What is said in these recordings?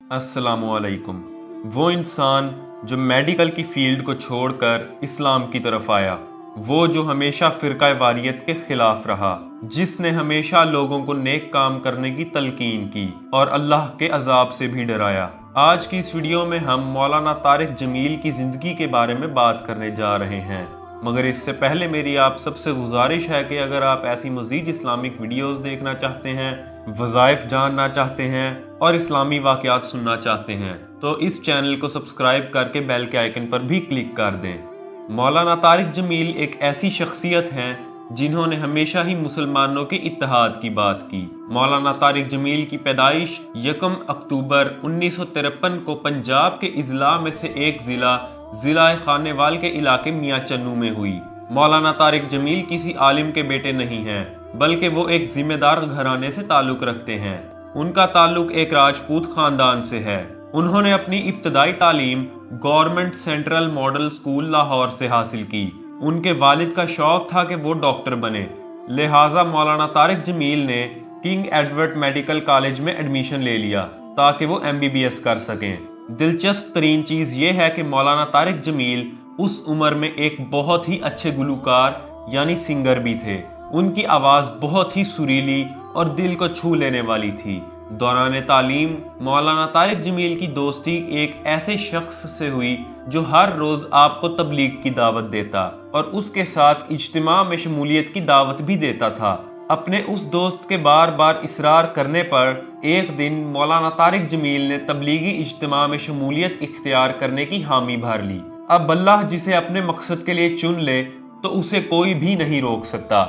अस्सलामुअलैकुम। वो इंसान जो मेडिकल की फील्ड को छोड़कर इस्लाम की तरफ आया, वो जो हमेशा फिरका वारियत के खिलाफ रहा, जिसने हमेशा लोगों को नेक काम करने की तलकीन की और अल्लाह के अजाब से भी डराया। आज की इस वीडियो में हम मौलाना तारिक जमील की जिंदगी के बारे में बात करने जा रहे हैं, मगर इससे पहले मेरी आप सबसे गुजारिश है कि अगर आप ऐसी मज़ीद इस्लामिक वीडियोस देखना चाहते हैं, वज़ाइफ जानना चाहते हैं और इस्लामी वाक़यात सुनना चाहते हैं तो इस चैनल को सब्सक्राइब करके बेल के आइकन पर भी क्लिक कर दें। मौलाना तारिक जमील एक ऐसी शख्सियत हैं जिन्होंने हमेशा ही मुसलमानों के इत्तेहाद की बात की। मौलाना तारिक जमील की पैदाइश 1 अक्टूबर 1953 को पंजाब के इजला में से एक ज़िला खानेवाल के इलाके मियाँ चन्नू में हुई। मौलाना तारिक जमील किसी आलिम के बेटे नहीं हैं, बल्कि वो एक जिम्मेदार घराने से ताल्लुक रखते हैं। उनका ताल्लुक एक राजपूत खानदान से है। उन्होंने अपनी इब्तदाई तालीम government central model school Lahore से हासिल की। उनके वालिद का शौक था कि वो डॉक्टर बने, लिहाजा मौलाना तारिक जमील ने किंग एडवर्ड मेडिकल कॉलेज में एडमिशन ले लिया ताकि वो MBBS कर सकें। दिलचस्प तरीन चीज़ ये है कि मौलाना तारिक जमील उस उम्र में एक बहुत ही अच्छे गुलकार यानी सिंगर भी थे। उनकी आवाज़ बहुत ही सुरीली और दिल को छू लेने वाली थी। दौरान तालीम मौलाना तारिक जमील की दोस्ती एक ऐसे शख्स से हुई जो हर रोज़ आपको तबलीग की दावत देता और उसके साथ इज्तिमा में शमूलियत की दावत भी देता था। अपने उस दोस्त के बार बार इसरार करने पर एक दिन मौलाना तारिक जमील ने तबलीगी इज्तिमा में शमूलियत इख्तियार करने की हामी भर ली। अब अल्लाह जिसे अपने मकसद के लिए चुन ले तो उसे कोई भी नहीं रोक सकता।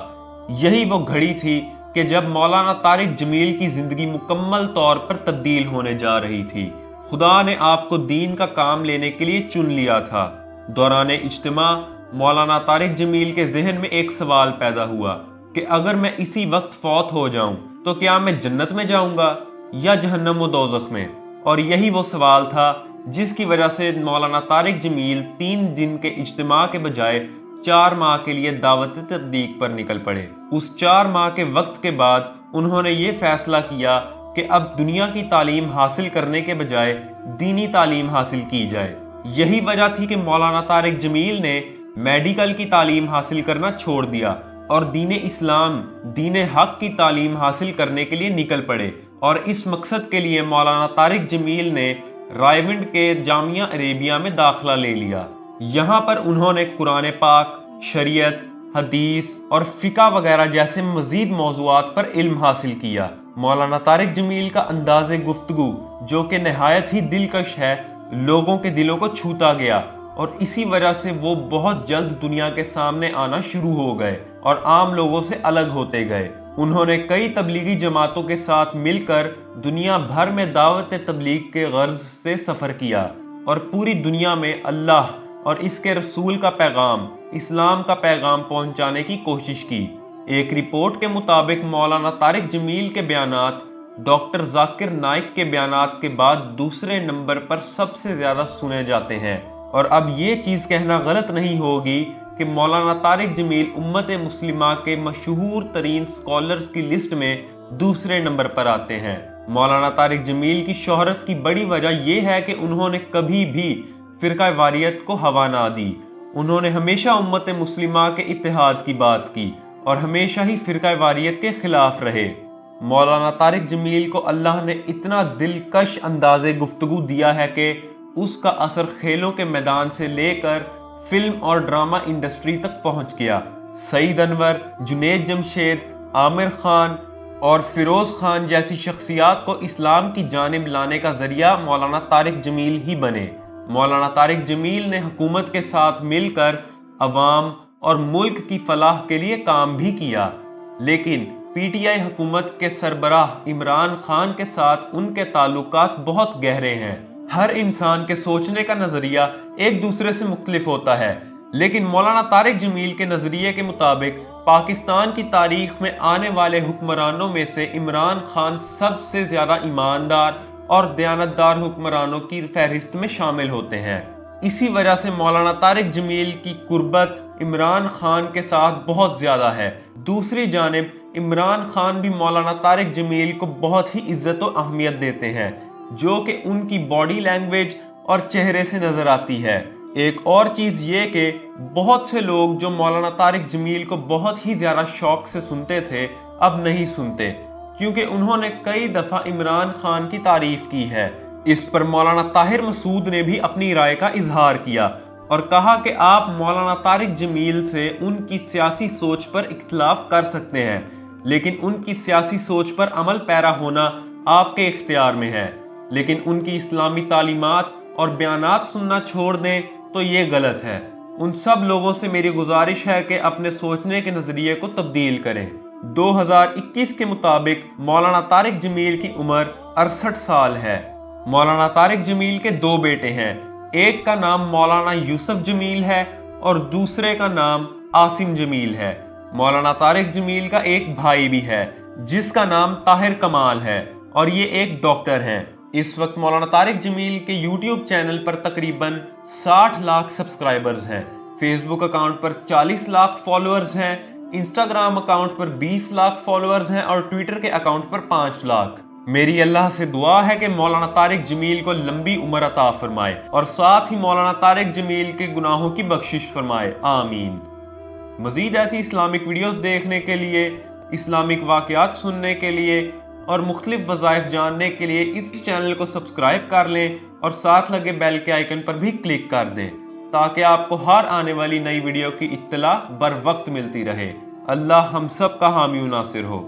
यही वो घड़ी थी कि जब मौलाना तारिक जमील की जिंदगी मुकम्मल तौर पर तब्दील होने जा रही थी। खुदा ने आपको दीन का काम लेने के लिए चुन लिया था। दौरान इज्तिमा मौलाना तारिक जमील के जहन में एक सवाल पैदा हुआ कि अगर मैं इसी वक्त फौत हो जाऊं तो क्या मैं जन्नत में जाऊंगा या जहन्नम व दोज़ख में। और यही वो सवाल था जिसकी वजह से मौलाना तारिक जमील 3 दिन के इज्तिमा के बजाय 4 माह के लिए दावत तबलीग पर निकल पड़े। उस 4 माह के वक्त के बाद उन्होंने ये फैसला किया कि अब दुनिया की तालीम हासिल करने के बजाय दीनी तालीम हासिल की जाए। यही वजह थी कि मौलाना तारिक जमील ने मेडिकल की तालीम हासिल करना छोड़ दिया और दीन इस्लाम दीन हक की तालीम हासिल करने के लिए निकल पड़े। और इस मकसद के लिए मौलाना तारिक जमील ने रायविंड के जामिया अरेबिया में दाखिला ले लिया। यहाँ पर उन्होंने कुरान पाक, शरीयत, हदीस और फ़िक़ा वगैरह जैसे मज़ीद मौज़ूआत पर इल्म हासिल किया। मौलाना तारिक जमील का अंदाज़े गुफ्तगू जो कि नहायत ही दिलकश है, लोगों के दिलों को छूता गया और इसी वजह से वो बहुत जल्द दुनिया के सामने आना शुरू हो गए और आम लोगों से अलग होते गए। उन्होंने कई तबलीगी जमातों के साथ मिलकर दुनिया भर में दावत तबलीग के गर्ज से सफ़र किया और पूरी दुनिया में अल्लाह और इसके रसूल का पैगाम, इस्लाम का पैगाम पहुंचाने की कोशिश की। एक रिपोर्ट के मुताबिक मौलाना तारिक जमील के बयानात डॉक्टर जाकिर नाइक के बयानात के बाद दूसरे नंबर पर सबसे ज़्यादा सुने जाते हैं। और अब ये चीज़ कहना गलत नहीं होगी कि मौलाना तारिक जमील उम्मत मुस्लिमा के मशहूर तरीन स्कॉलर्स की लिस्ट में दूसरे नंबर पर आते हैं। मौलाना तारिक जमील की शोहरत की बड़ी वजह यह है कि उन्होंने कभी भी फिरका वारियत को हवा ना दी। उन्होंने हमेशा उम्मत मुस्लिमा के इत्तेहाद की बात की और हमेशा ही फिरका वारियत के खिलाफ रहे। मौलाना तारिक जमील को अल्लाह ने इतना दिलकश अंदाज़े गुफ्तगू दिया है कि उसका असर खेलों के मैदान से लेकर फिल्म और ड्रामा इंडस्ट्री तक पहुंच गया। सईद अनवर, जुनैद जमशेद, आमिर खान और फिरोज खान जैसी शख्सियात को इस्लाम की जानिब लाने का जरिया मौलाना तारिक जमील ही बने। मौलाना तारिक जमील ने हुकूमत के साथ मिलकर अवाम और मुल्क की फलाह के लिए काम भी किया, लेकिन PTI हुकूमत के सरबराह इमरान खान के साथ उनके ताल्लुकात बहुत गहरे हैं। हर इंसान के सोचने का नज़रिया एक दूसरे से मुख्तलिफ होता है, लेकिन मौलाना तारिक जमील के नज़रिए के मुताबिक पाकिस्तान की तारीख में आने वाले हुक्मरानों में से इमरान खान सबसे ज़्यादा ईमानदार और दयानतदार हुक्मरानों की फहरिस्त में शामिल होते हैं। इसी वजह से मौलाना तारिक जमील की कुर्बत इमरान खान के साथ बहुत ज़्यादा है। दूसरी जानिब इमरान खान भी मौलाना तारिक जमील को बहुत ही इज्जत और अहमियत देते हैं। جو کہ ان کی باڈی لینگویج اور چہرے سے نظر آتی ہے۔ ایک اور چیز یہ کہ بہت سے لوگ جو مولانا طارق جمیل کو بہت ہی زیادہ شوق سے سنتے تھے اب نہیں سنتے، کیونکہ انہوں نے کئی دفعہ عمران خان کی تعریف کی ہے۔ اس پر مولانا طاہر مسعود نے بھی اپنی رائے کا اظہار کیا اور کہا کہ آپ مولانا طارق جمیل سے ان کی سیاسی سوچ پر اختلاف کر سکتے ہیں، لیکن ان کی سیاسی سوچ پر عمل پیرا ہونا آپ کے اختیار میں ہے، لیکن ان کی اسلامی تعلیمات اور بیانات سننا چھوڑ دیں تو یہ غلط ہے۔ ان سب لوگوں سے میری گزارش ہے کہ اپنے سوچنے کے نظریے کو تبدیل کریں۔ 2021 کے مطابق مولانا طارق جمیل کی عمر 68 سال ہے۔ مولانا طارق جمیل کے 2 بیٹے ہیں، ایک کا نام مولانا یوسف جمیل ہے اور دوسرے کا نام عاصم جمیل ہے۔ مولانا طارق جمیل کا ایک بھائی بھی ہے جس کا نام طاہر کمال ہے اور یہ ایک ڈاکٹر ہیں۔ اس وقت مولانا طارق جمیل کے یوٹیوب چینل پر تقریباً 60 لاکھ سبسکرائبرز ہیں، فیس بک اکاؤنٹ پر 40 لاکھ فالوورز ہیں، انسٹاگرام اکاؤنٹ پر 20 لاکھ فالوورز ہیں اور ٹویٹر کے اکاؤنٹ پر 5 لاکھ۔ میری اللہ سے دعا ہے کہ مولانا طارق جمیل کو لمبی عمر عطا فرمائے اور ساتھ ہی مولانا طارق جمیل کے گناہوں کی بخشش فرمائے، آمین۔ مزید ایسی اسلامک ویڈیوز دیکھنے کے لیے، اسلامک واقعات سننے کے لیے اور مختلف وظائف جاننے کے لیے اس چینل کو سبسکرائب کر لیں اور ساتھ لگے بیل کے آئیکن پر بھی کلک کر دیں تاکہ آپ کو ہر آنے والی نئی ویڈیو کی اطلاع بر وقت ملتی رہے۔ اللہ ہم سب کا حامی و ناصر ہو۔